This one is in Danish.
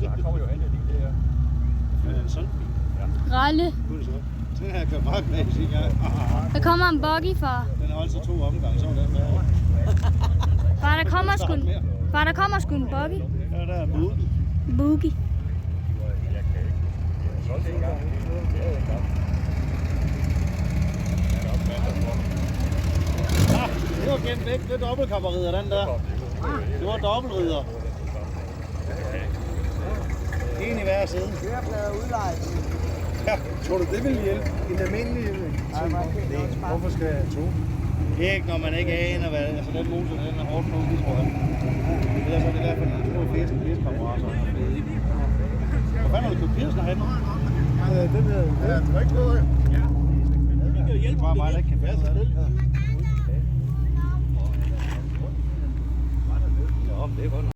Der kommer jo hen af de der. Det er en sådan bil. Ralle. Den her kører meget glas i gang. Der kommer en buggy, far. Den har altså 2 omgange, så var den der. Far, der kommer sgu en buggy. Ja, der er boogie. Boogie. Det var gemt væk. Det er dobbeltkapperider, den der. Det var dobbeltrider. En i hver side. Det er blevet udlejet. Ja. Tror du, det vil hjælpe en almindelig Hvorfor skal jeg to? Det er ikke, når man ikke aner, hvad altså den motor, den er hårdt på, tror jeg. Ellers er det i hvert fald en stor fæsekammerater. Hvor fanden har du købt Pirsen herinde? Den her, det er ikke noget. Det er bare mig, der ikke kan finde ud af det. Ja, det er godt.